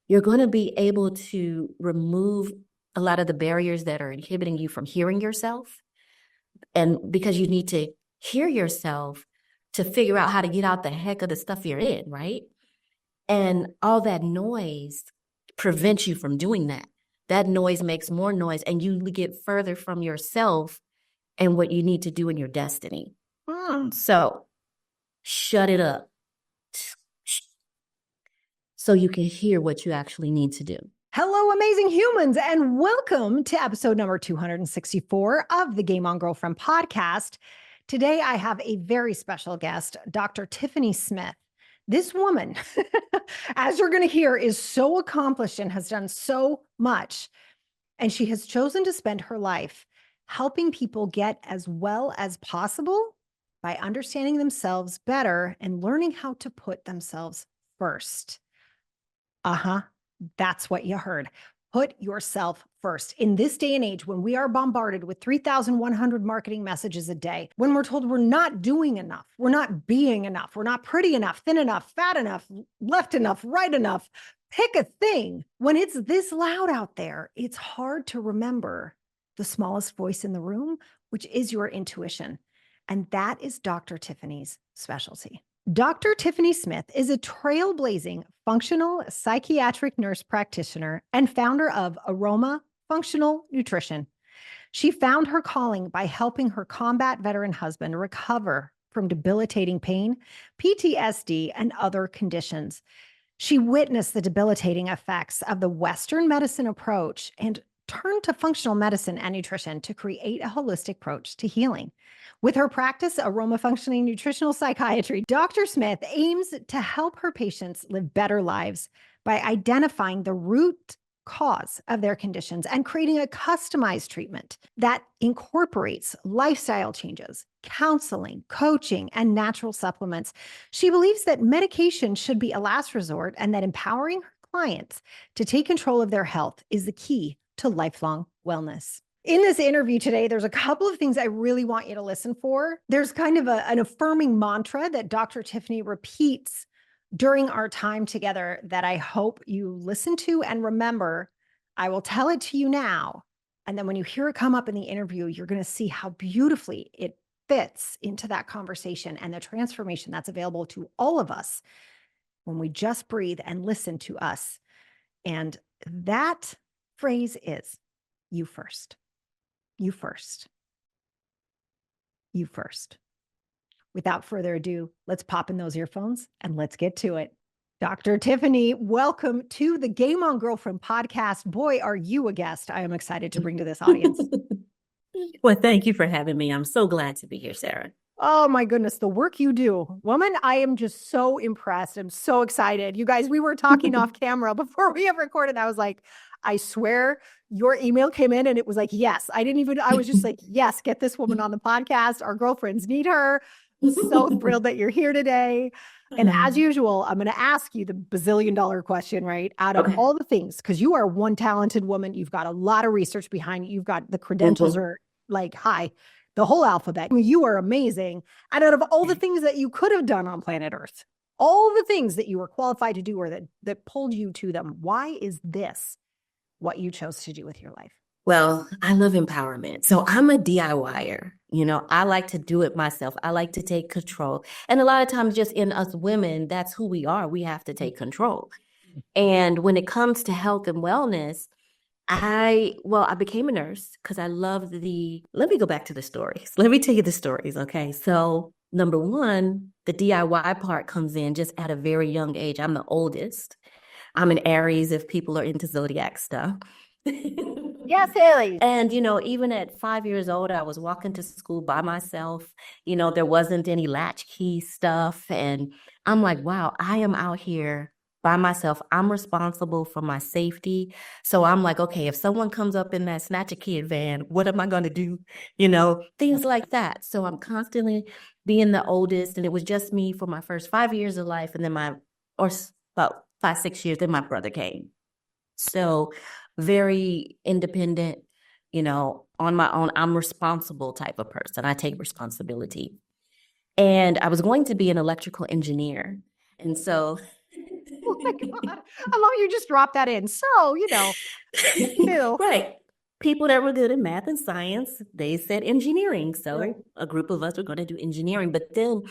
You're going to be able to remove a lot of the barriers that are inhibiting you from hearing yourself. And because you need to hear yourself to figure out how to get out the heck of the stuff you're in, right? And all that noise prevents you from doing that. That noise makes more noise, and you get further from yourself and what you need to do in your destiny. So shut it up so you can hear what you actually need to do. Hello, amazing humans, and welcome to episode number 264 of the Game On Girlfriend podcast. Today, I have a very special guest, Dr. Tiffany Smith. This woman, as you're going to hear, is so accomplished and has done so much. And she has chosen to spend her life helping people get as well as possible by understanding themselves better and learning how to put themselves first. That's what you heard. Put yourself first. In this day and age, when we are bombarded with 3,100 marketing messages a day, when we're told we're not doing enough, we're not being enough, we're not pretty enough, thin enough, fat enough, left enough, right enough, pick a thing. When it's this loud out there, it's hard to remember the smallest voice in the room, which is your intuition. And that is Dr. Tiffany's specialty. Dr. Tiffany Smith is a trailblazing functional psychiatric nurse practitioner and founder of Aroma Functional Nutrition. She found her calling by helping her combat veteran husband recover from debilitating pain, PTSD, and other conditions. She witnessed the debilitating effects of the Western medicine approach and turned to functional medicine and nutrition to create a holistic approach to healing. With her practice, Aroma Functional Nutrition Psychiatry, Dr. Smith aims to help her patients live better lives by identifying the root cause of their conditions and creating a customized treatment that incorporates lifestyle changes, counseling, coaching, and natural supplements. She believes that medication should be a last resort and that empowering her clients to take control of their health is the key to lifelong wellness. In this interview today, there's a couple of things I really want you to listen for. There's kind of an affirming mantra that Dr. Tiffany repeats during our time together that I hope you listen to and remember. I will tell it to you now. And then when you hear it come up in the interview, you're going to see how beautifully it fits into that conversation and the transformation that's available to all of us when we just breathe and listen to us. And that phrase is, you first. You first. You first. Without further ado, let's pop in those earphones and let's get to it. Dr. Tiffany, welcome to the Game On Girlfriend podcast. Boy, are you a guest I am excited to bring to this audience. Well, thank you for having me. I'm so glad to be here, Sarah. Oh my goodness, the work you do. Woman, I am just so impressed. I'm so excited. You guys, we were talking off camera before we ever recorded. I was like, I swear your email came in and it was like, yes. I was just like, yes, get this woman on the podcast. Our girlfriends need her. So thrilled that you're here today. And as usual, I'm going to ask you the bazillion-dollar question, right? Out of all the things, because you are one talented woman. You've got a lot of research behind you. You've got the credentials are like high. The whole alphabet. I mean, you are amazing. And out of all the things that you could have done on planet Earth, all the things that you were qualified to do or that pulled you to them, why is this what you chose to do with your life? Well, I love empowerment. So I'm a DIYer. I like to do it myself. I like to take control. And a lot of times just in us women, that's who we are. We have to take control. And when it comes to health and wellness, I became a nurse because I love let me go back to the stories. Let me tell you the stories. Okay. So number one, the DIY part comes in just at a very young age. I'm the oldest. I'm an Aries if people are into zodiac stuff. Yes, Haley. And, even at 5 years old, I was walking to school by myself. There wasn't any latchkey stuff. And I'm like, wow, I am out here by myself. I'm responsible for my safety. So I'm like, okay, if someone comes up in that snatch a kid van, what am I going to do? Things like that. So I'm constantly being the oldest. And it was just me for my first 5 years of life. And then about 5, 6 years, then my brother came. So very independent, on my own. I'm responsible type of person. I take responsibility. And I was going to be an electrical engineer. And so my God. I love you just dropped that in. So, ew. Right. People that were good in math and science, they said engineering. So Right. a group of us were going to do engineering. But then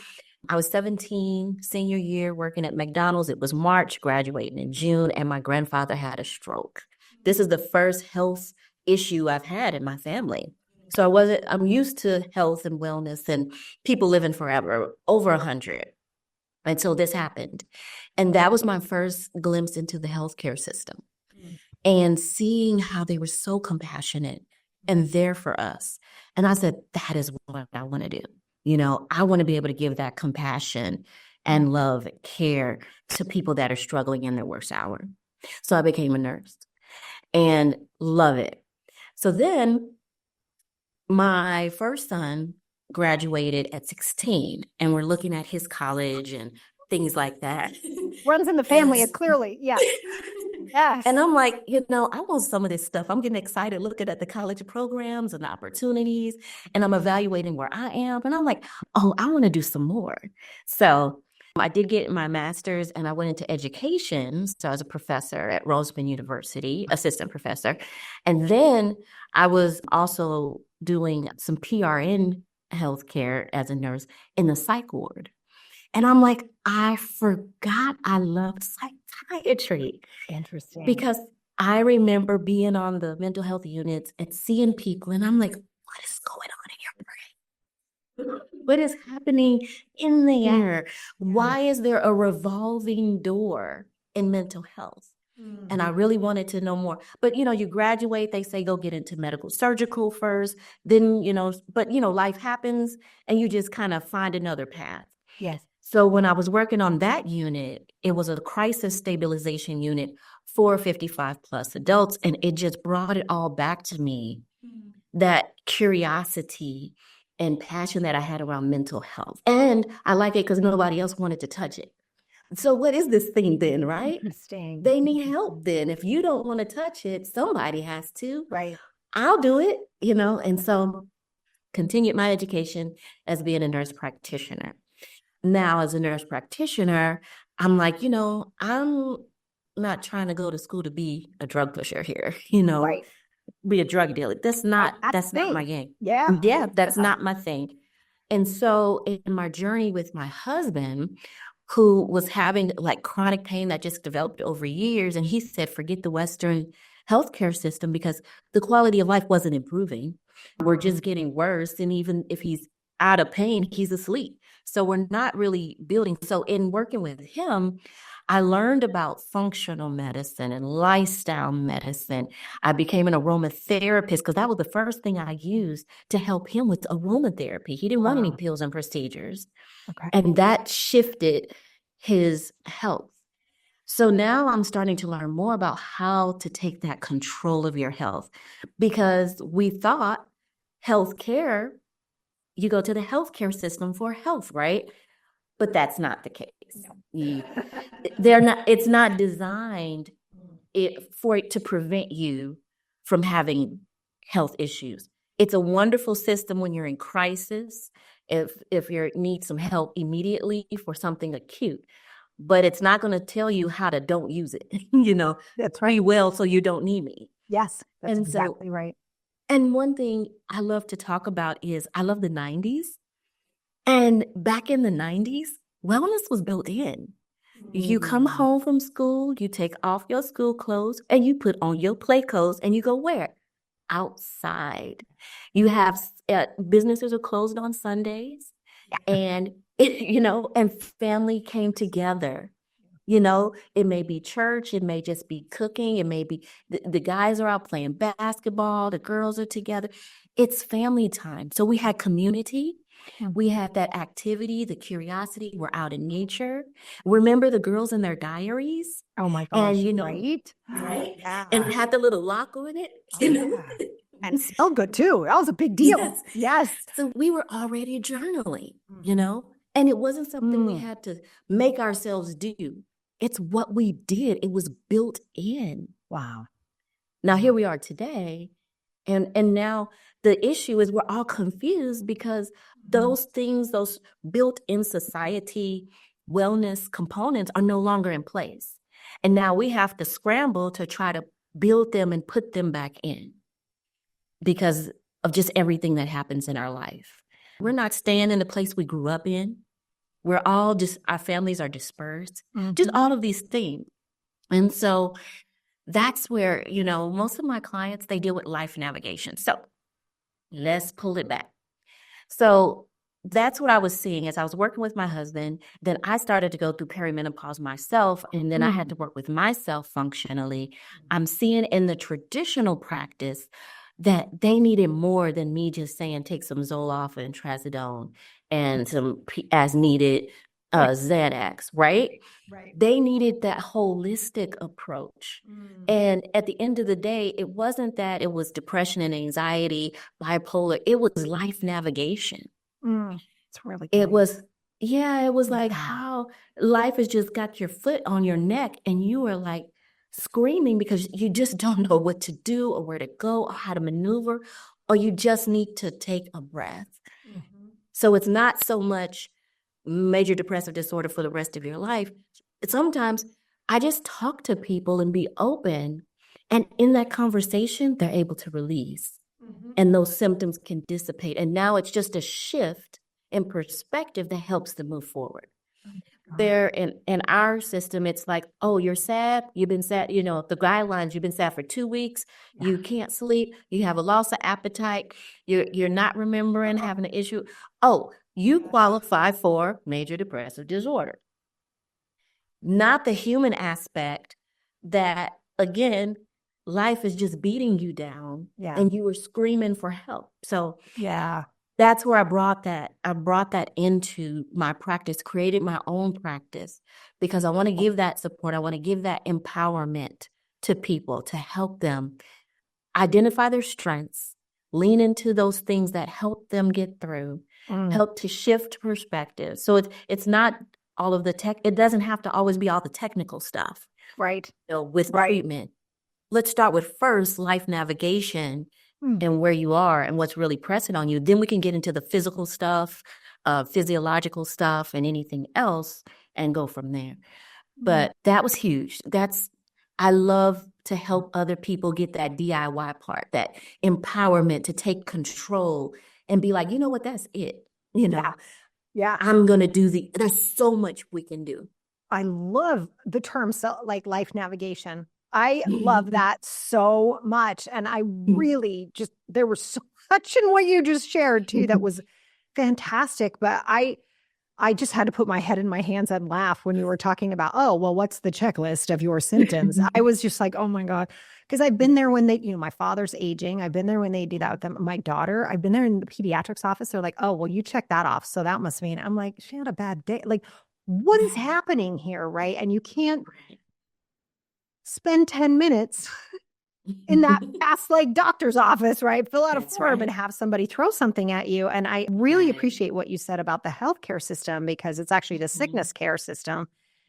I was 17, senior year, working at McDonald's. It was March, graduating in June, and my grandfather had a stroke. This is the first health issue I've had in my family. So I'm used to health and wellness and people living forever, over 100, until this happened. And that was my first glimpse into the healthcare system and seeing how they were so compassionate and there for us. And I said, that is what I want to do. I want to be able to give that compassion and love, care to people that are struggling in their worst hour. So I became a nurse and love it. So then my first son graduated at 16, and we're looking at his college and things like that. Runs in the family, clearly. Yeah. Yes. And I'm like, I want some of this stuff. I'm getting excited looking at the college programs and the opportunities, and I'm evaluating where I am. And I'm like, oh, I want to do some more. So I did get my master's and I went into education. So I was a professor at Roseman University, assistant professor. And then I was also doing some PRN healthcare as a nurse in the psych ward. And I'm like, I forgot I loved psychiatry. Interesting. Because I remember being on the mental health units and seeing people, and I'm like, what is going on in your brain? What is happening in the air? Why is there a revolving door in mental health? And I really wanted to know more. But, you graduate, they say go get into medical surgical first. Then, but, life happens and you just kind of find another path. Yes. So when I was working on that unit, it was a crisis stabilization unit for 55 plus adults. And it just brought it all back to me, that curiosity and passion that I had around mental health. And I like it because nobody else wanted to touch it. So what is this thing then, right? Interesting. They need help then. If you don't want to touch it, somebody has to. Right. I'll do it, And so continued my education as being a nurse practitioner. Now, as a nurse practitioner, I'm like, I'm not trying to go to school to be a drug pusher here, Right. Be a drug dealer. That's not my game. Yeah. Yeah, that's not my thing. And so in my journey with my husband, who was having like chronic pain that just developed over years, and he said, forget the Western healthcare system because the quality of life wasn't improving. We're just getting worse. And even if he's out of pain, he's asleep. So we're not really building. So in working with him, I learned about functional medicine and lifestyle medicine. I became an aromatherapist because that was the first thing I used to help him with aromatherapy. He didn't want any pills and procedures. Okay. And that shifted his health. So now I'm starting to learn more about how to take that control of your health, because we thought healthcare, you go to the healthcare system for health, right? But that's not the case. It's not designed for it to prevent you from having health issues. It's a wonderful system when you're in crisis, if you need some help immediately for something acute. But it's not going to tell you how to don't use it. That's right. Be well so you don't need me. Yes, that's exactly right. And one thing I love to talk about is I love the 90s. And back in the 90s, wellness was built in. You come home from school, you take off your school clothes, and you put on your play clothes, and you go where? Outside. You have businesses are closed on Sundays, and and family came together. It may be church, it may just be cooking, it may be the guys are out playing basketball, the girls are together. It's family time. So we had community. We had that activity, the curiosity. We're out in nature. Remember the girls in their diaries? Oh my gosh! And right, yeah. And it had the little lock on it. And smelled good too. That was a big deal. Yes. So we were already journaling, and it wasn't something we had to make ourselves do. It's what we did. It was built in. Wow. Now here we are today, and now the issue is we're all confused because those things, those built-in society wellness components are no longer in place. And now we have to scramble to try to build them and put them back in because of just everything that happens in our life. We're not staying in the place we grew up in. We're all just, our families are dispersed, just all of these things. And so that's where, most of my clients, they deal with life navigation. So let's pull it back. So that's what I was seeing as I was working with my husband. Then I started to go through perimenopause myself, and then I had to work with myself functionally. I'm seeing in the traditional practice that they needed more than me just saying take some Zoloft and Trazodone and some as needed Xanax, right? Right. They needed that holistic approach. And at the end of the day, it wasn't that it was depression and anxiety, bipolar. It was life navigation. It's really It was, it was like how life has just got your foot on your neck and you are like screaming because you just don't know what to do or where to go or how to maneuver, or you just need to take a breath. So it's not so much major depressive disorder for the rest of your life. Sometimes I just talk to people and be open, and in that conversation, they're able to release, and those symptoms can dissipate. And now it's just a shift in perspective that helps them move forward. There in our system, it's like, oh, you're sad. You've been sad. The guidelines, you've been sad for 2 weeks. You can't sleep. You have a loss of appetite. You're not remembering, having an issue. Oh, you qualify for major depressive disorder. Not the human aspect that, again, life is just beating you down and you were screaming for help. So that's where I brought that. I brought that into my practice, created my own practice because I want to give that support. I want to give that empowerment to people to help them identify their strengths, lean into those things that help them get through, help to shift perspective. So it's not all of the tech. It doesn't have to always be all the technical stuff. Right. With treatment. Let's start with first life navigation and where you are and what's really pressing on you. Then we can get into the physical stuff, physiological stuff, and anything else and go from there. But that was huge. I love to help other people get that DIY part, that empowerment to take control and be like, you know what, that's it. I'm going to do there's so much we can do. I love the term, like life navigation. I love that so much. And I really there was so much in what you just shared too that was fantastic. But I just had to put my head in my hands and laugh when you were talking about, oh, well, what's the checklist of your symptoms? I was just like, oh my God. Because I've been there when my father's aging. I've been there when they do that with them. My daughter, I've been there in the pediatrics office. They're like, oh, well, you check that off. So that must mean, I'm like, she had a bad day. Like, what is happening here, right? And you can't spend 10 minutes in that fast like doctor's office, right? Fill out a form and have somebody throw something at you. And I really appreciate what you said about the healthcare system because it's actually the sickness care system.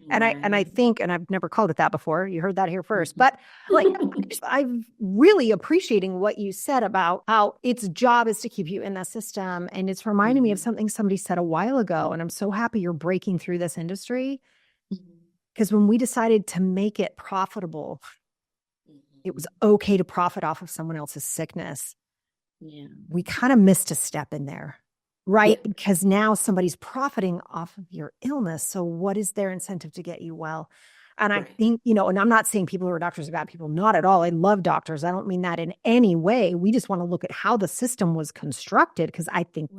And I think, and I've never called it that before. You heard that here first, but like, I'm really appreciating what you said about how its job is to keep you in the system. And it's reminding me of something somebody said a while ago. And I'm so happy you're breaking through this industry because when we decided to make it profitable, it was okay to profit off of someone else's sickness. We kind of missed a step in there. Right. Because now somebody's profiting off of your illness. So what is their incentive to get you well? And I think, and I'm not saying people who are doctors are bad people, not at all. I love doctors. I don't mean that in any way. We just want to look at how the system was constructed because I think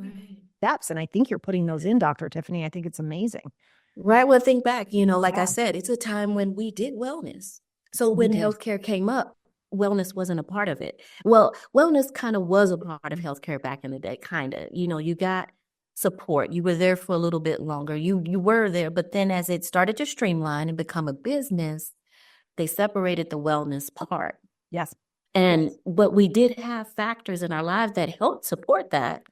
steps, and I think you're putting those in, Dr. Tiffany. I think it's amazing. Right. Well, think back, like I said, it's a time when we did wellness. So when healthcare came up, wellness wasn't a part of it. Well, wellness kind of was a part of healthcare back in the day, kind of. You got support. You were there for a little bit longer. You were there, but then as it started to streamline and become a business, they separated the wellness part. Yes. But we did have factors in our lives that helped support that.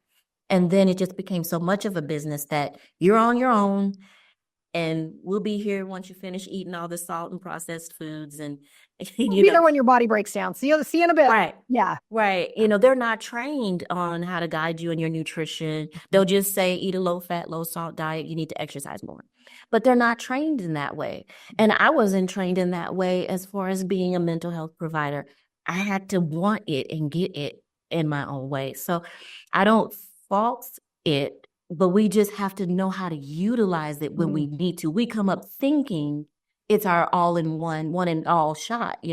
And then it just became so much of a business that you're on your own. And we'll be here once you finish eating all the salt and processed foods. And we'll be there when your body breaks down. See you in a bit. Right. Yeah. Right. They're not trained on how to guide you in your nutrition. They'll just say, eat a low fat, low salt diet. You need to exercise more. but they're not trained in that way. And I wasn't trained in that way as far as being a mental health provider. I had to want it and get it in my own way. So I don't fault it, but we just have to know how to utilize it when we need to. We come up thinking it's our all in one and all shot,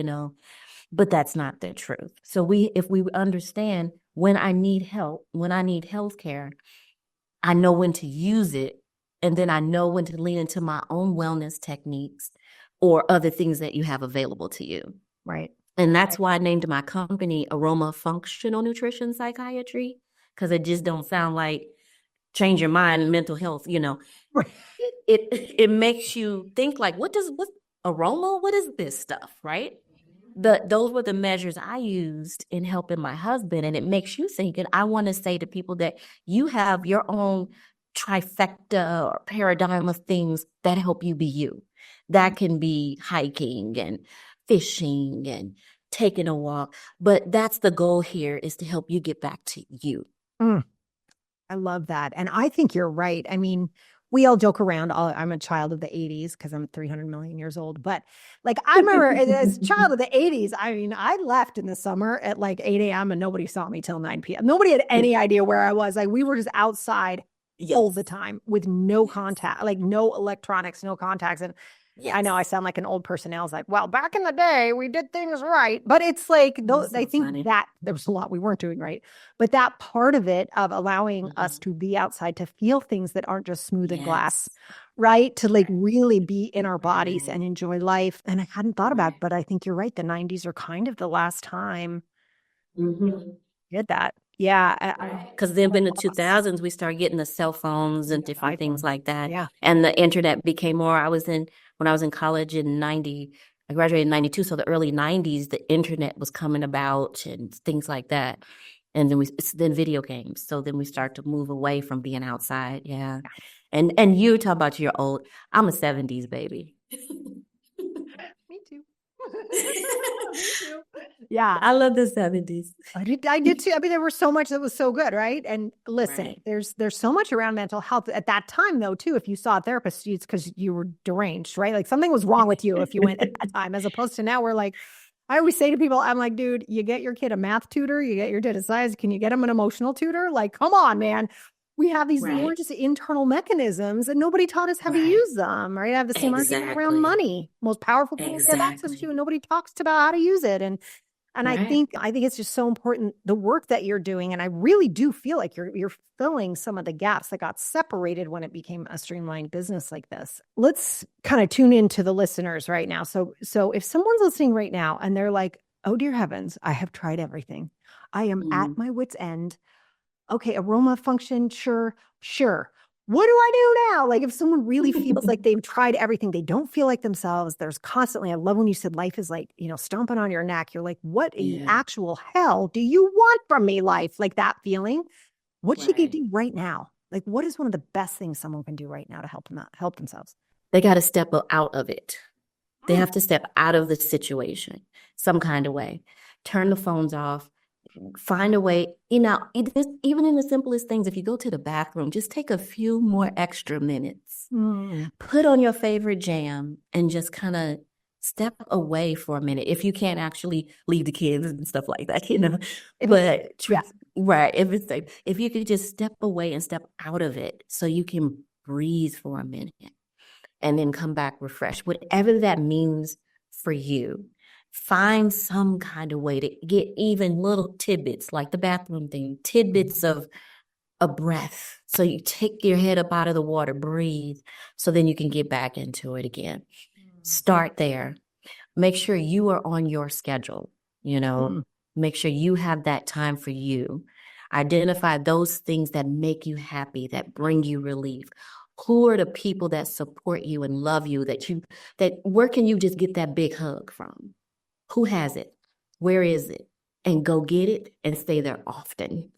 but that's not the truth. So if we understand when I need help, when I need health care, I know when to use it. And then I know when to lean into my own wellness techniques or other things that you have available to you. Right. And that's why I named my company Aroma Functional Nutrition Psychiatry, because it just don't sound like change your mind, mental health, Right. It makes you think like, what aroma? What is this stuff, right? Those were the measures I used in helping my husband, and it makes you think. And I want to say to people that you have your own trifecta or paradigm of things that help you be you. That can be hiking and fishing and taking a walk, but that's the goal here, is to help you get back to you. I love that. And I think you're right. I mean, we all joke around. I'm a child of the 80s because I'm 300 million years old. But like, I remember as a child of the 80s, I mean, I left in the summer at like 8 a.m. and nobody saw me till 9 p.m. Nobody had any idea where I was. Like, we were just outside all the time with no contact, like no electronics, no contacts. And I know I sound like an old person now. It's like, well, back in the day, we did things right. But it's like, I think that there was a lot we weren't doing right. But that part of it, of allowing us to be outside, to feel things that aren't just smooth and glass, right? To like really be in our bodies and enjoy life. And I hadn't thought about it, but I think you're right. The 90s are kind of the last time did that. Yeah. Because then in the 2000s, we started getting the cell phones and different things like that. Yeah. And the internet became more. When I was in college in 90, I graduated in 92. So the early 90s, the internet was coming about and things like that. And then video games. So then we start to move away from being outside. Yeah. And you talk about your old, I'm a 70s baby. Me too. Me too. Yeah. I love the 70s. I did too. I mean, there was so much that was so good, right? And listen, there's so much around mental health at that time, though, too. If you saw a therapist, it's because you were deranged, right? Like something was wrong with you if you went at that time, as opposed to now, we're like, I always say to people, I'm like, dude, you get your kid a math tutor, you get your kid a science, can you get him an emotional tutor? Like, come on, man. We have these more just internal mechanisms and nobody taught us how to use them, right? I have the same argument around money. Most powerful people we have access to, and nobody talks about how to use it. And I think it's just so important, the work that you're doing. And I really do feel like you're filling some of the gaps that got separated when it became a streamlined business like this. Let's kind of tune into the listeners right now. So if someone's listening right now and they're like, oh, dear heavens, I have tried everything. I am at my wit's end. Okay, aroma function, sure. What do I do now? Like if someone really feels like they've tried everything, they don't feel like themselves. There's constantly, I love when you said life is like, stomping on your neck. You're like, what in the actual hell do you want from me, life? Like that feeling. What should they do right now? Like what is one of the best things someone can do right now to help themselves? They got to step out of it. They have to step out of the situation some kind of way. Turn the phones off. Find a way, even in the simplest things, if you go to the bathroom, just take a few more extra minutes, put on your favorite jam and just kind of step away for a minute. If you can't actually leave the kids and stuff like that, but if you could just step away and step out of it so you can breathe for a minute and then come back refreshed, whatever that means for you. Find some kind of way to get even little tidbits, like the bathroom thing, tidbits of a breath. So you take your head up out of the water, breathe, so then you can get back into it again. Start there. Make sure you are on your schedule, make sure you have that time for you. Identify those things that make you happy, that bring you relief. Who are the people that support you and love you, where can you just get that big hug from? Who has it? Where is it? And go get it and stay there often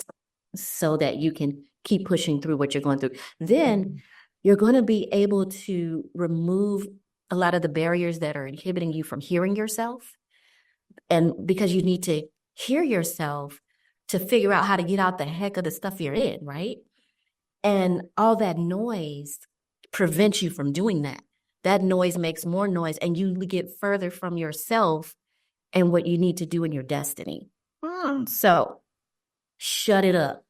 so that you can keep pushing through what you're going through. Then you're going to be able to remove a lot of the barriers that are inhibiting you from hearing yourself. And because you need to hear yourself to figure out how to get out the heck of the stuff you're in, right? And all that noise prevents you from doing that. That noise makes more noise, and you get further from yourself and what you need to do in your destiny. So shut it up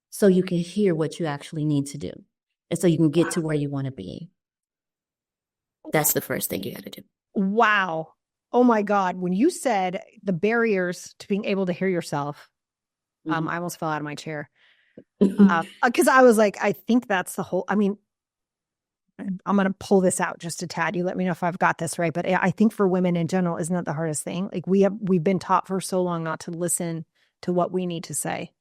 so you can hear what you actually need to do, and so you can get to where you want to be. That's the first thing you got to do. Wow. Oh my God. When you said the barriers to being able to hear yourself, I almost fell out of my chair. Because I was like, I think that's the whole, I mean, I'm going to pull this out just a tad. You let me know if I've got this right. But I think for women in general, isn't that the hardest thing? Like we've been taught for so long not to listen to what we need to say,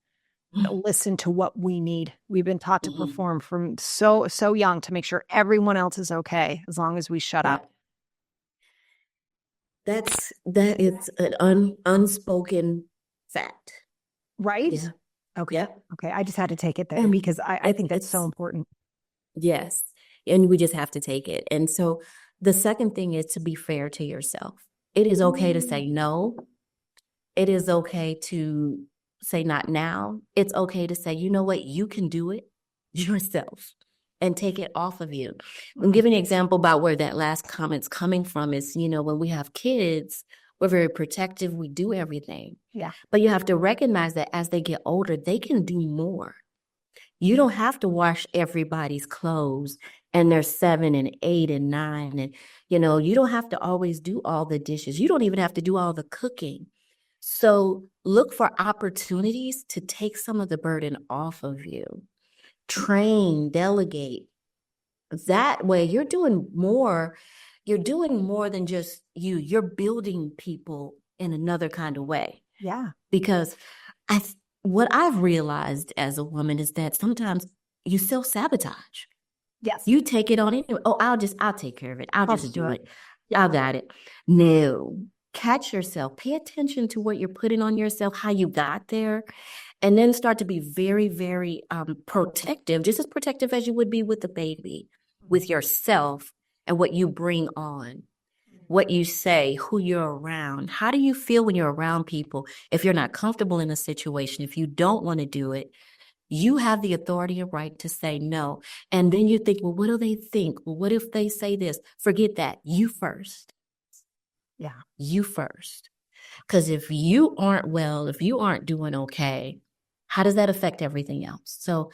listen to what we need. We've been taught to perform from so young to make sure everyone else is okay as long as we shut up. That it's an unspoken fact. Right? Yeah. Okay. Yeah. Okay. I just had to take it there because I think that's so important. Yes. And we just have to take it. And so the second thing is to be fair to yourself. It is okay to say no. It is okay to say not now. It's okay to say, you know what, you can do it yourself and take it off of you. I'm giving an example about where that last comment's coming from is, when we have kids, we're very protective. We do everything. Yeah. But you have to recognize that as they get older, they can do more. You don't have to wash everybody's clothes and they're 7 and 8 and 9. And, you don't have to always do all the dishes. You don't even have to do all the cooking. So look for opportunities to take some of the burden off of you. Train, delegate. That way you're doing more. You're doing more than just you. You're building people in another kind of way. Yeah. Because what I've realized as a woman is that sometimes you self-sabotage. Yes. You take it on anyway. Oh, I'll take care of it. I'll just do it. I got it. No. Catch yourself. Pay attention to what you're putting on yourself, how you got there, and then start to be very, very protective, just as protective as you would be with the baby, with yourself and what you bring on, what you say, who you're around. How do you feel when you're around people? If you're not comfortable in a situation, if you don't want to do it, you have the authority and right to say no. And then you think, well, what do they think? Well, what if they say this? Forget that. You first. Yeah. You first. Because if you aren't well, if you aren't doing okay, how does that affect everything else? So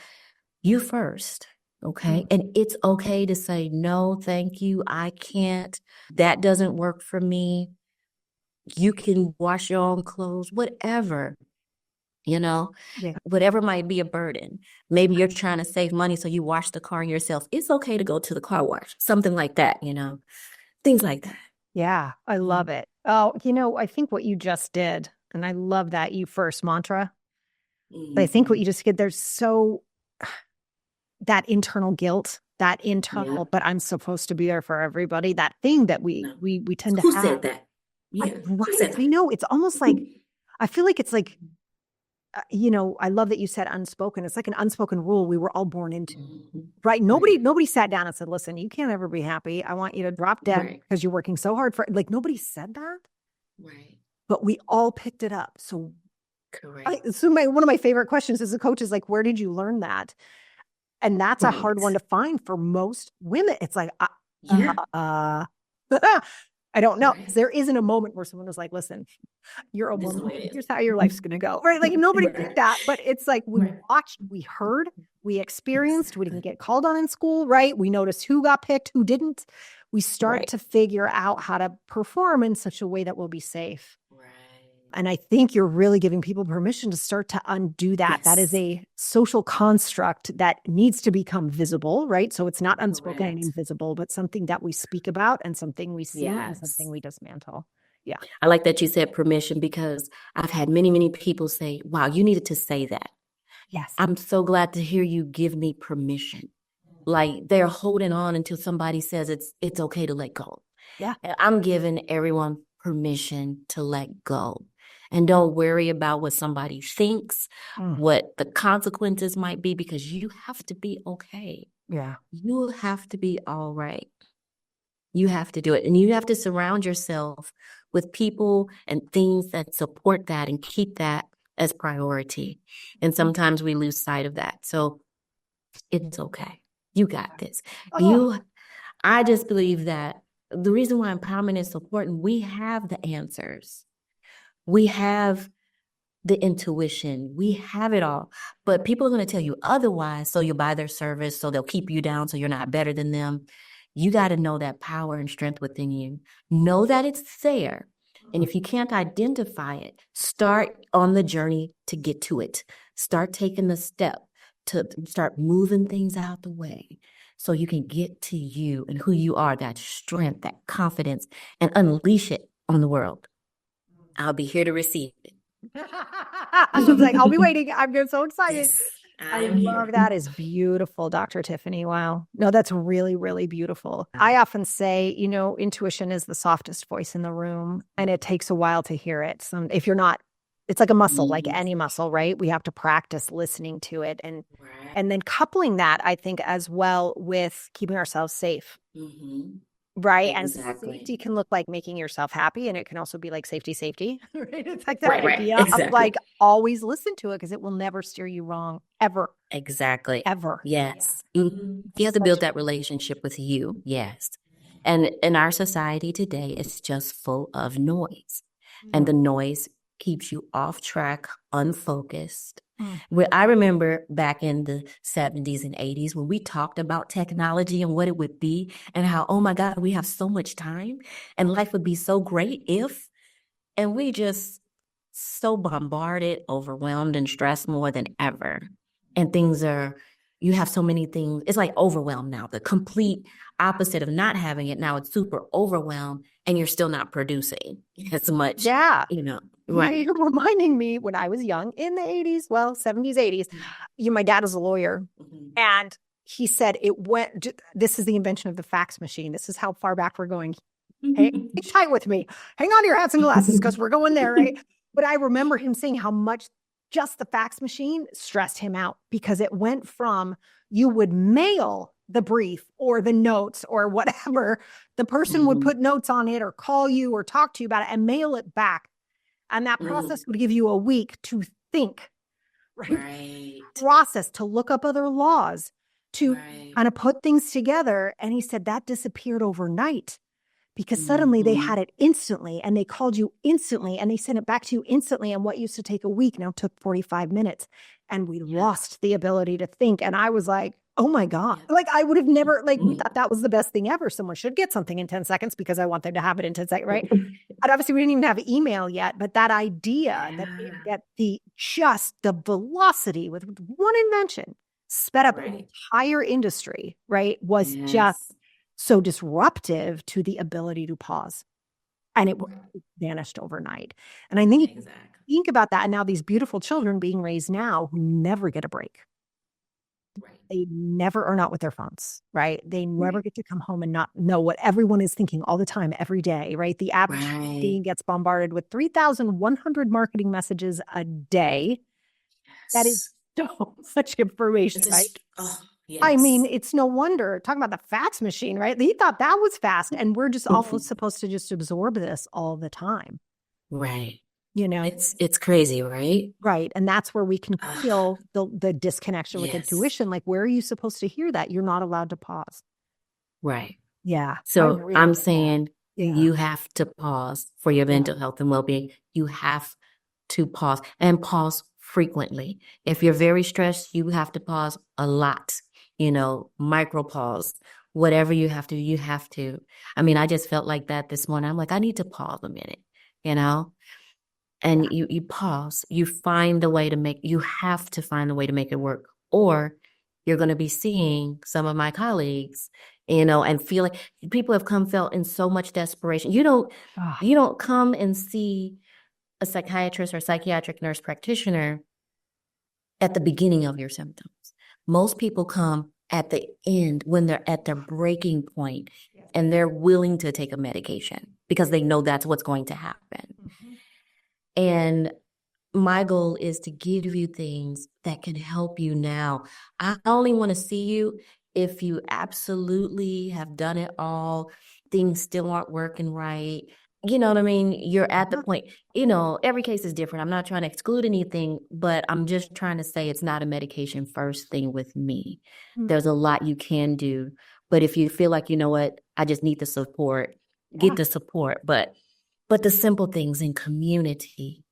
you first. Okay. And it's okay to say, no, thank you. I can't. That doesn't work for me. You can wash your own clothes, whatever. Whatever might be a burden. Maybe you're trying to save money, so you wash the car yourself. It's okay to go to the car wash, something like that, things like that. Yeah, I love it. Oh, I think what you just did, and I love that you first mantra, but I think what you just did, there's that internal guilt, that internal, but I'm supposed to be there for everybody, that thing that we tend to have. Who said that? Yeah. I know. It's almost like, I feel like it's like, I love that you said unspoken. It's like an unspoken rule we were all born into, right? Nobody sat down and said, listen, you can't ever be happy. I want you to drop dead because you're working so hard nobody said that. Right. But we all picked it up. So, correct. One of my favorite questions as a coach is like, where did you learn that? And that's a hard one to find for most women. It's like, I don't know. There isn't a moment where someone was like, listen, you're a woman. Here's how your life's going to go. Right. Like nobody did that, but it's like we watched, we heard, we experienced, we didn't get called on in school. Right. We noticed who got picked, who didn't. We start to figure out how to perform in such a way that will be safe. And I think you're really giving people permission to start to undo that. Yes. That is a social construct that needs to become visible, right? So it's not unspoken and invisible, but something that we speak about and something we see and something we dismantle. Yeah. I like that you said permission, because I've had many, many people say, wow, you needed to say that. Yes. I'm so glad to hear you give me permission. Like they're holding on until somebody says it's okay to let go. Yeah. And I'm giving everyone permission to let go. And don't worry about what somebody thinks, what the consequences might be, because you have to be okay. Yeah. You have to be all right. You have to do it. And you have to surround yourself with people and things that support that and keep that as priority. And sometimes we lose sight of that. So It's okay. You got this. Oh, I just believe that the reason why empowerment is so important, we have the answers. We have the intuition. We have it all. But people are going to tell you otherwise. So you'll buy their service. So they'll keep you down. So you're not better than them. You got to know that power and strength within you. Know that it's there. And if you can't identify it, start on the journey to get to it. Start taking the step to start moving things out the way so you can get to you and who you are, that strength, that confidence, and unleash it on the world. I'll be here to receive it. I was like, I'll be waiting. I'm so excited. Yes, I love that. Is beautiful, Dr. Tiffany. Wow. No, that's really, really beautiful. I often say, intuition is the softest voice in the room, and it takes a while to hear it. If you're not, it's like a muscle, like any muscle, right? We have to practice listening to it, and then coupling that, I think, as well with keeping ourselves safe. Mm-hmm. Right. Exactly. And safety can look like making yourself happy. And it can also be like safety. Right. It's like that Right, idea exactly. of like always listen to it because it will never steer you wrong ever. Exactly. Ever. Yes. Mm-hmm. You have to build that relationship with you. Yes. And in our society today, it's just full of noise. And the noise keeps you off track, unfocused. Well, I remember back in the 70s and 80s when we talked about technology and what it would be and how, oh my God, we have so much time and life would be so great if, and we just so bombarded, overwhelmed, and stressed more than ever. And you have so many things. It's like overwhelmed now, the complete opposite of not having it. Now it's super overwhelmed and you're still not producing as much. Yeah. Right. You're reminding me when I was young in the 80s, 70s, 80s, my dad was a lawyer and he said this is the invention of the fax machine. This is how far back we're going. Hey, hang tight with me. Hang on to your hats and glasses because we're going there, right? But I remember him saying how much just the fax machine stressed him out because it went from you would mail the brief or the notes or whatever. The person would put notes on it or call you or talk to you about it and mail it back. And that process would give you a week to think, right? Process, to look up other laws, to kind of put things together. And he said that disappeared overnight because suddenly they had it instantly and they called you instantly and they sent it back to you instantly. And what used to take a week now took 45 minutes. And we lost the ability to think. And I was like, oh my God. Like I would have never, we thought that was the best thing ever. Someone should get something in 10 seconds because I want them to have it in 10 seconds, right? And obviously we didn't even have email yet, but that idea that the velocity with one invention sped up an entire industry, right, was just so disruptive to the ability to pause. And it vanished overnight. And I think think about that. And now these beautiful children being raised now who never get a break. They never are not with their phones, right? They never get to come home and not know what everyone is thinking all the time, every day, right? The average being gets bombarded with 3,100 marketing messages a day. That is so much information, right? I mean, it's no wonder. Talking about the fax machine, right? He thought that was fast. And we're just almost supposed to just absorb this all the time. Right. It's crazy, right? Right. And that's where we can feel the disconnection with intuition. Like, where are you supposed to hear that? You're not allowed to pause. Right. Yeah. So I'm saying you have to pause for your mental health and well-being. You have to pause and pause frequently. If you're very stressed, you have to pause a lot, micro pause, whatever you have to. I mean, I just felt like that this morning. I'm like, I need to pause a minute, and you pause, you have to find a way to make it work, or you're going to be seeing some of my colleagues, and feeling people have felt in so much desperation. You don't come and see a psychiatrist or psychiatric nurse practitioner at the beginning of your symptoms. Most people come at the end when they're at their breaking point and they're willing to take a medication because they know that's what's going to happen. And my goal is to give you things that can help you now. I only want to see you if you absolutely have done it all, things still aren't working right, you know what I mean? You're at the Yeah. point, every case is different. I'm not trying to exclude anything, but I'm just trying to say it's not a medication first thing with me. Mm. There's a lot you can do. But if you feel like, you know what, I just need the support, get Yeah. the support. But the simple things in community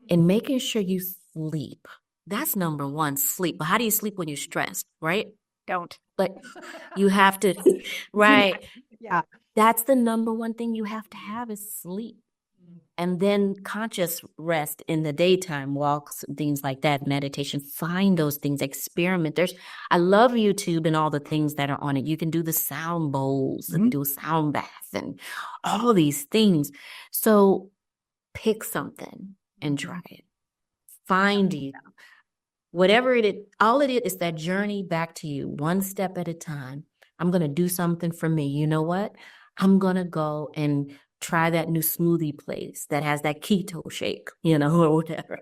and making sure you sleep. That's number one, sleep. But how do you sleep when you're stressed, right? Don't. But you have to, Do not. right? Yeah. That's the number one thing you have to have is sleep. And then conscious rest in the daytime, walks, things like that, meditation, find those things, experiment. I love YouTube and all the things that are on it. You can do the sound bowls and do a sound bath and all these things. So pick something and try it. Find you. Whatever it is, all it is that journey back to you, one step at a time. I'm going to do something for me. You know what? I'm going to go and try that new smoothie place that has that keto shake, or whatever.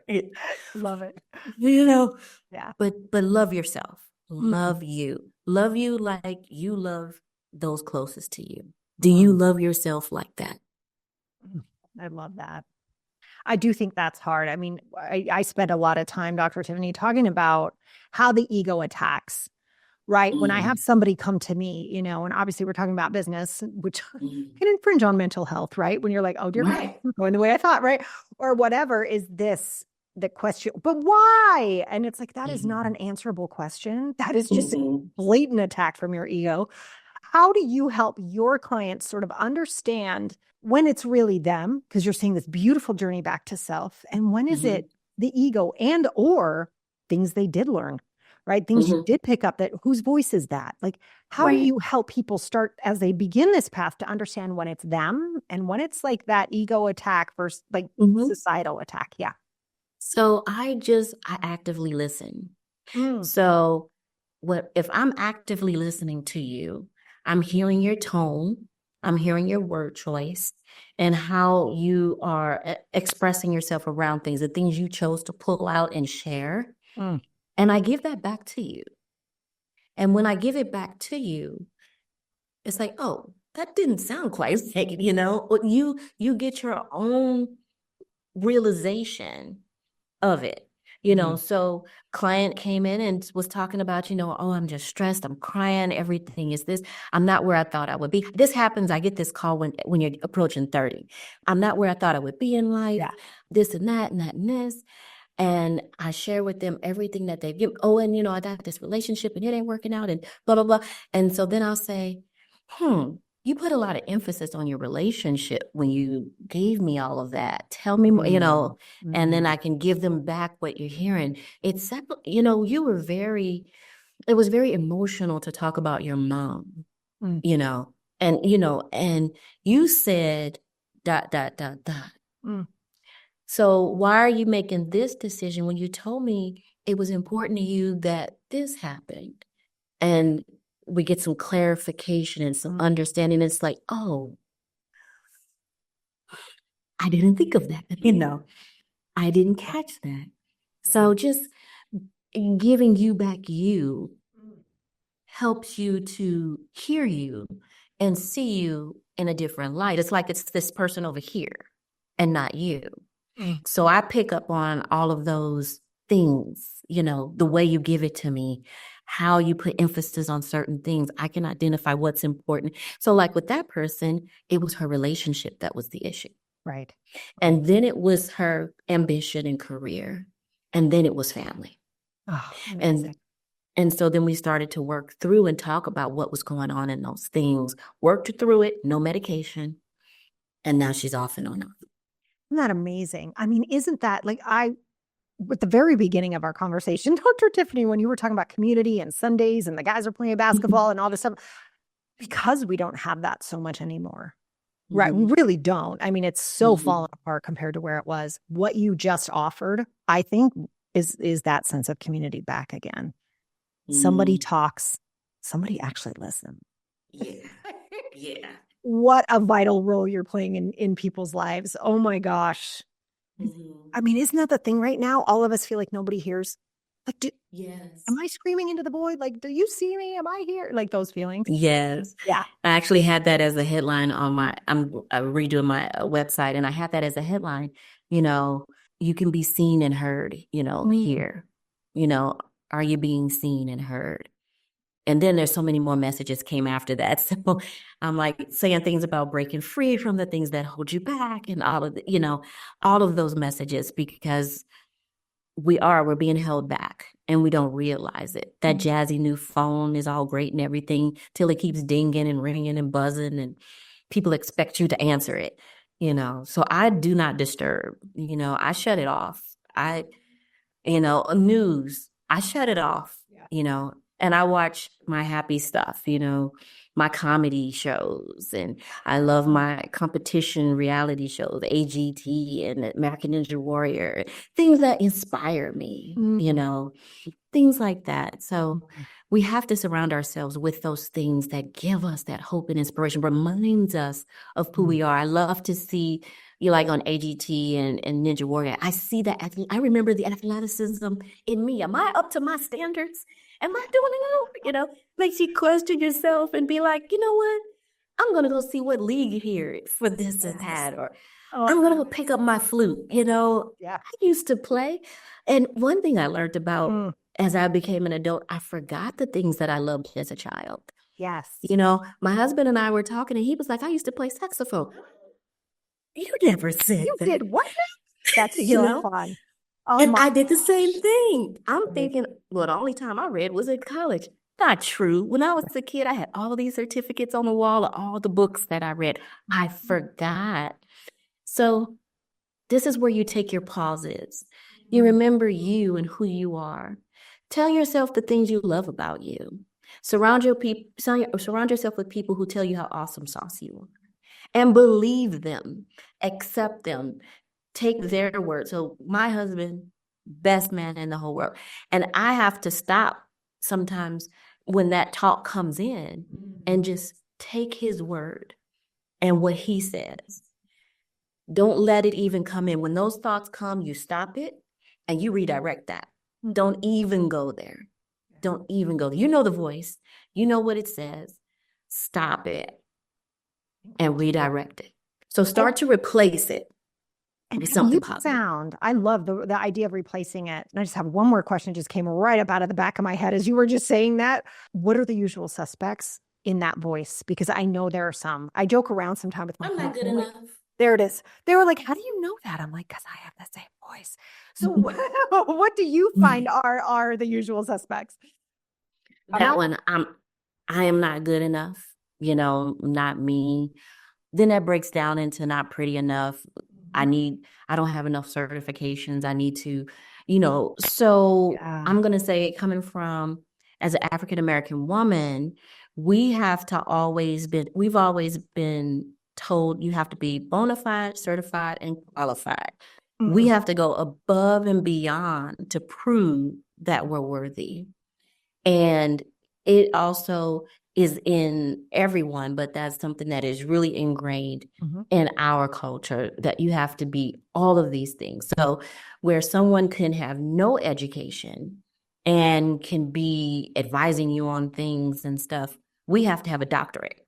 Love it. Yeah. But love yourself. Love you. Love you like you love those closest to you. Do you love yourself like that? I love that. I do think that's hard. I mean, I spend a lot of time, Dr. Tiffany, talking about how the ego attacks, right? When I have somebody come to me, and obviously we're talking about business, which can infringe on mental health, right? When you're like, oh, dear, God, I'm going the way I thought, right? Or whatever, is this the question, but why? And it's like, that is not an answerable question. That is just a blatant attack from your ego. How do you help your clients sort of understand when it's really them, because you're seeing this beautiful journey back to self, and when is it the ego and or things they did learn, right? Things you did pick up, that whose voice is that? Like, how do you help people start as they begin this path to understand when it's them and when it's like that ego attack versus like societal attack? Yeah. So I actively listen. So if I'm actively listening to you, I'm hearing your tone, I'm hearing your word choice, and how you are expressing yourself around things, the things you chose to pull out and share. And I give that back to you. And when I give it back to you, it's like, oh, that didn't sound quite like it, you get your own realization of it. So client came in and was talking about, oh, I'm just stressed. I'm crying. Everything is this. I'm not where I thought I would be. This happens. I get this call when you're approaching 30. I'm not where I thought I would be in life. Yeah. This and that and that and this. And I share with them everything that they've given. Oh, and I got this relationship and it ain't working out and blah, blah, blah. And so then I'll say, you put a lot of emphasis on your relationship when you gave me all of that. Tell me more, and then I can give them back what you're hearing. It's, it was very emotional to talk about your mom, and you said ... So why are you making this decision when you told me it was important to you that this happened? And we get some clarification and some understanding. It's like, oh, I didn't think of that. I didn't catch that. So just giving you back you helps you to hear you and see you in a different light. It's like it's this person over here and not you. So I pick up on all of those things, the way you give it to me, how you put emphasis on certain things. I can identify what's important. So like with that person, it was her relationship that was the issue. Right. And then it was her ambition and career. And then it was family. Oh, and so then we started to work through and talk about what was going on in those things, worked through it, no medication. And now she's off and on. Isn't that amazing? I mean, isn't that like at the very beginning of our conversation, Dr. Tiffany, when you were talking about community and Sundays and the guys are playing basketball and all this stuff, because we don't have that so much anymore. Right. We really don't. I mean, it's so fallen apart compared to where it was. What you just offered, I think, is that sense of community back again. Somebody talks, somebody actually listens. Yeah. Yeah. What a vital role you're playing in people's lives. Oh my gosh. I mean, isn't that the thing right now? All of us feel like nobody hears. Like, Yes. am I screaming into the void? Like, do you see me? Am I here? Like those feelings. Yes. Yeah. I actually had that as a headline on I'm redoing my website, and I had that as a headline, you know, you can be seen and heard, here, you know, are you being seen and heard? And then there's so many more messages came after that. So I'm like saying things about breaking free from the things that hold you back and all of those messages, because we're being held back and we don't realize it. That jazzy new phone is all great and everything till it keeps dinging and ringing and buzzing and people expect you to answer it, So I do not disturb, I shut it off. News, I shut it off, and I watch my happy stuff, my comedy shows, and I love my competition reality shows, AGT and American Ninja Warrior, things that inspire me, things like that. So we have to surround ourselves with those things that give us that hope and inspiration, reminds us of who we are. I love to see you like on AGT and Ninja Warrior. I see that. I remember the athleticism in me. Am I up to my standards? Am I doing it? Makes you question yourself and be like, you know what? I'm going to go see what league here for this and that, or I'm going to go pick up my flute. Yeah. I used to play. And one thing I learned about as I became an adult, I forgot the things that I loved as a child. Yes. My husband and I were talking and he was like, I used to play saxophone. You never said You that. did what? That's fun. And I did the same thing. I'm thinking, well, the only time I read was in college. Not true. When I was a kid, I had all these certificates on the wall of all the books that I read. I forgot. So this is where you take your pauses. You remember you and who you are. Tell yourself the things you love about you. Surround yourself with people who tell you how awesome sauce you are. And believe them, accept them, take their word. So my husband, best man in the whole world. And I have to stop sometimes when that talk comes in and just take his word and what he says. Don't let it even come in. When those thoughts come, you stop it and you redirect that. Don't even go there. Don't even go there. You know the voice. You know what it says. Stop it and redirect it. So start to replace it with something positive. I love the idea of replacing it. And I just have one more question that just came right up out of the back of my head as you were just saying that. What are the usual suspects in that voice? Because I know there are some. I joke around sometimes with my I'm not good enough. There it is. They were like, how do you know that? I'm like, because I have the same voice. So what do you find are the usual suspects? That one, I am not good enough, not me. Then that breaks down into not pretty enough. I don't have enough certifications. I need to, so I'm going to say, coming from as an African-American woman, we've always been told you have to be bona fide, certified, and qualified. We have to go above and beyond to prove that we're worthy. And it also is in everyone, but that's something that is really ingrained in our culture, that you have to be all of these things. So where someone can have no education and can be advising you on things and stuff, we have to have a doctorate,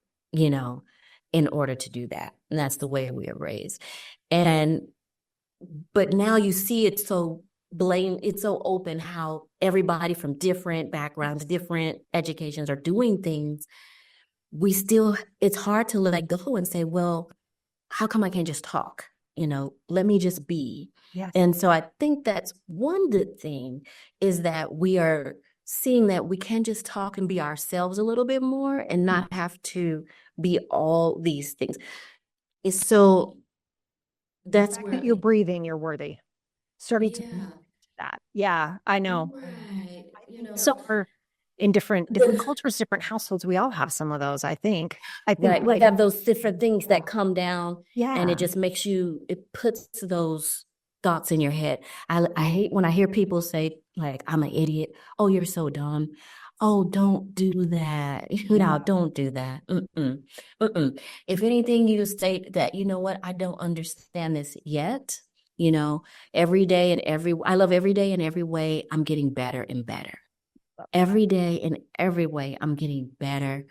in order to do that. And that's the way we are raised. But now you see it so blatant, it's so open how everybody from different backgrounds, different educations are doing things. It's hard to let go and say, well, how come I can't just talk? Let me just be. Yes. And so I think that's one good thing, is that we are seeing that we can just talk and be ourselves a little bit more and not have to be all these things. That's where you're breathing, you're worthy. Starting to that. Yeah, I know. Right. So we're in different cultures, different households. We all have some of those, I think. Right. We have those different things that come down. Yeah. And it just it puts those thoughts in your head. I hate when I hear people say, like, I'm an idiot. Oh, you're so dumb. Oh, don't do that. No, don't do that. If anything, you state that, you know what, I don't understand this yet. You know, every day and I love every day and every way I'm getting better and better. Every day in every way, I'm getting better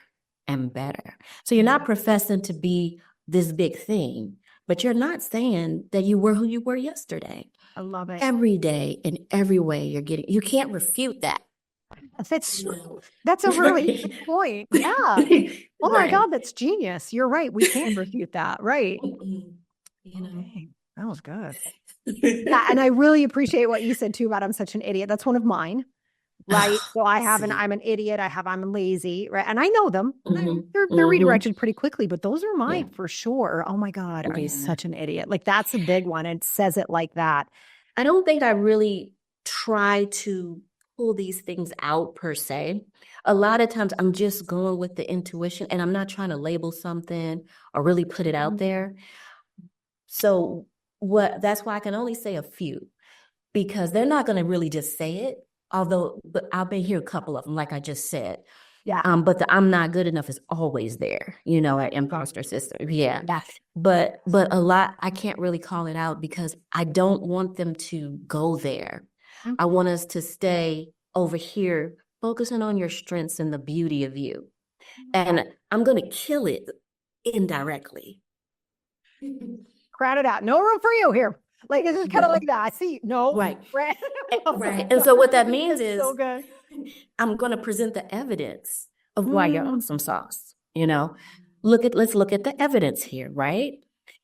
and better. So you're not professing to be this big thing, but you're not saying that you were who you were yesterday. I love it. Every day in every way you can't refute that. That's a really good point. Yeah. Oh my God, that's genius. You're right. We can't refute that. Right. You know. Okay. That was good. Yeah, and I really appreciate what you said too about I'm such an idiot. That's one of mine. Right. So I'm an idiot. I'm lazy. Right. And I know them. They're redirected pretty quickly, but those are mine for sure. Oh my God. Are you such an idiot? Like that's a big one. And it says it like that. I don't think I really try to pull these things out per se. A lot of times I'm just going with the intuition and I'm not trying to label something or really put it out there. So that's why I can only say a few, because they're not going to really just say it. But I may hear a couple of them, like I just said. Yeah. But the I'm not good enough is always there, at imposter system. Yeah. Yes. But a lot, I can't really call it out because I don't want them to go there. I want us to stay over here, focusing on your strengths and the beauty of you. And I'm going to kill it indirectly. Crowd it out. No room for you here. Like, it's just kind of like that. I see. No. Right. Right. And so what that means is so good. I'm going to present the evidence of why you're awesome sauce. Let's look at the evidence here, right?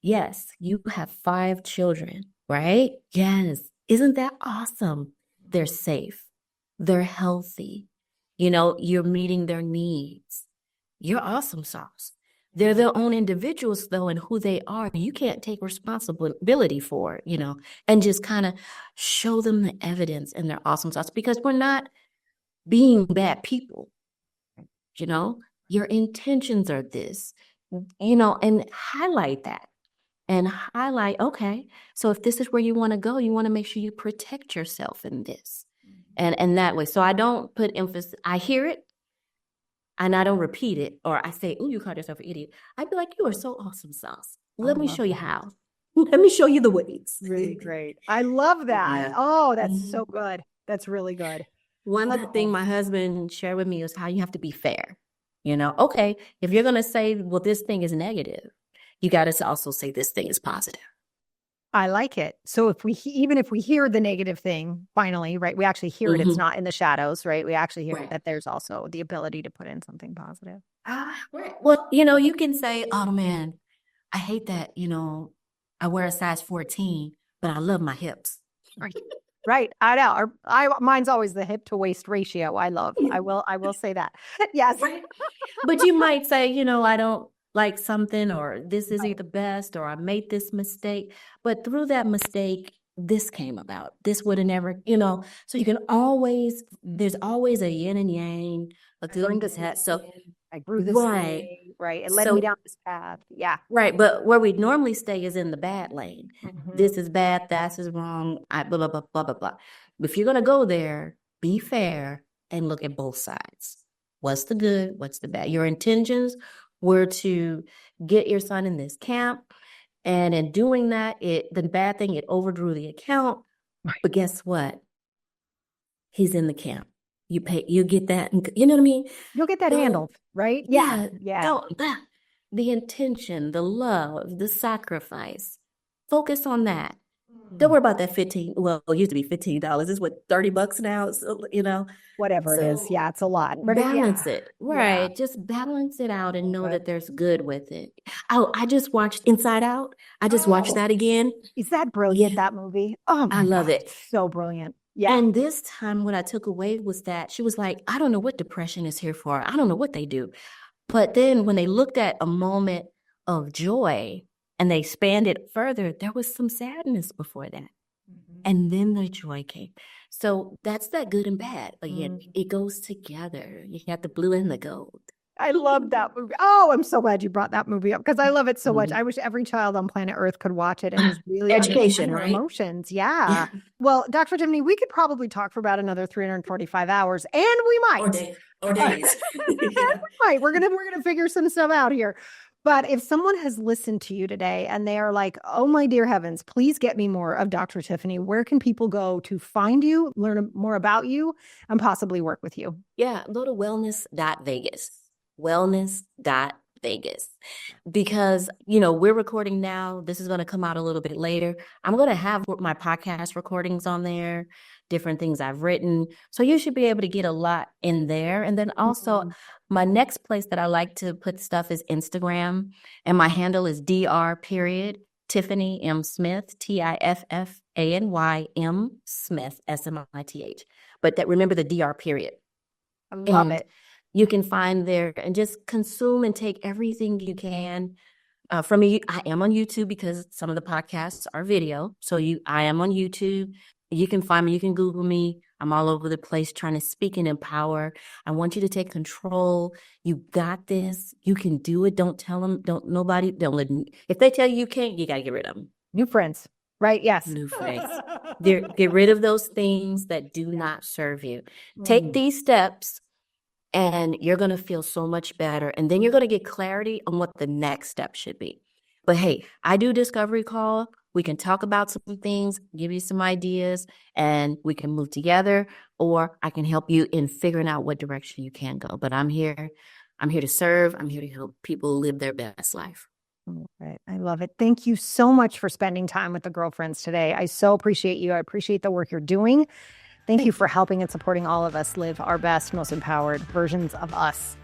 Yes, you have 5 children, right? Yes. Isn't that awesome? They're safe. They're healthy. You're meeting their needs. You're awesome sauce. They're their own individuals, though, and who they are. You can't take responsibility for it, and just kind of show them the evidence and their awesome sauce, because we're not being bad people. Your intentions are this, and highlight that and highlight, okay, so if this is where you want to go, you want to make sure you protect yourself in this and that way. So I don't put emphasis. I hear it. And I don't repeat it, or I say, "Oh, you called yourself an idiot." I'd be like, "You are so awesome, sauce. Let me show you how. Let me show you the ways." Really great. I love that. Yeah. Oh, that's so good. That's really good. One thing my husband shared with me is how you have to be fair. Okay, if you're going to say, well, this thing is negative, you got to also say this thing is positive. I like it. So even if we hear the negative thing, finally, right, we actually hear it. It's not in the shadows, right? We actually hear that there's also the ability to put in something positive. Right. Well, you can say, "Oh man, I hate that, I wear a size 14, but I love my hips." Right. Right. I know. Mine's always the hip to waist ratio. I will say that. Yes. Right. But you might say, I don't like something, or this isn't the best, or I made this mistake, but through that mistake, this came about. This would have never, so you can there's always a yin and yang, a good and bad. So I grew this way, right? It led me down this path. Yeah. Right. But where we normally stay is in the bad lane. This is bad. That is wrong. Blah, blah, blah, blah, blah, blah. If you're going to go there, be fair and look at both sides. What's the good? What's the bad? Your intentions were to get your son in this camp. And in doing that, the bad thing, it overdrew the account. Right. But guess what? He's in the camp. You get that. You know what I mean? You'll get that handled, right? Yeah. The intention, the love, the sacrifice. Focus on that. Don't worry about that 15. Well, it used to be $15. It's what, $30 now? So, whatever it is. Yeah, it's a lot. Balance it. Right. Yeah. Just balance it out and know that there's good with it. Oh, I just watched Inside Out. I just watched that again. Is that brilliant, that movie? Oh, I love it. So brilliant. Yeah. And this time what I took away was that she was like, I don't know what depression is here for. I don't know what they do. But then when they looked at a moment of joy and they expanded it further, there was some sadness before that. And then the joy came. So that's that good and bad. Again, it goes together. You got the blue and the gold. I love that movie. Oh, I'm so glad you brought that movie up because I love it so much. I wish every child on planet Earth could watch it and just really education, right? Emotions. Yeah. Well, Dr. Tiffany, we could probably talk for about another 345 hours, and we might. Or days. We might. We're gonna figure some stuff out here. But if someone has listened to you today and they are like, oh, my dear heavens, please get me more of Dr. Tiffany, where can people go to find you, learn more about you, and possibly work with you? Yeah, go to wellness.vegas. Wellness.vegas. Because, we're recording now. This is going to come out a little bit later. I'm going to have my podcast recordings on there, different things I've written. So you should be able to get a lot in there. And then also, my next place that I like to put stuff is Instagram. And my handle is Dr. Tiffany M. Smith, TIFFANY Smith, SMITH. But remember the Dr. I love it. You can find there and just consume and take everything you can from me. I am on YouTube because some of the podcasts are video. So I am on YouTube. You can find me. You can Google me. I'm all over the place trying to speak and empower. I want you to take control. You got this. You can do it. Don't tell them. Don't let them. If they tell you can't, you got to get rid of them. New friends, right? Yes. New friends. Get rid of those things that do not serve you. Take these steps and you're going to feel so much better. And then you're going to get clarity on what the next step should be. But hey, I do discovery call. We can talk about some things, give you some ideas, and we can move together, or I can help you in figuring out what direction you can go. But I'm here. I'm here to serve. I'm here to help people live their best life. Right. I love it. Thank you so much for spending time with the girlfriends today. I so appreciate you. I appreciate the work you're doing. Thank you for helping and supporting all of us live our best, most empowered versions of us.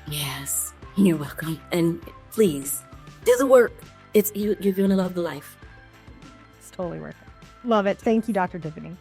Yes, you're welcome. And please do the work. You're going to love the life. It's totally worth it. Love it. Thank you, Dr. Tiffany.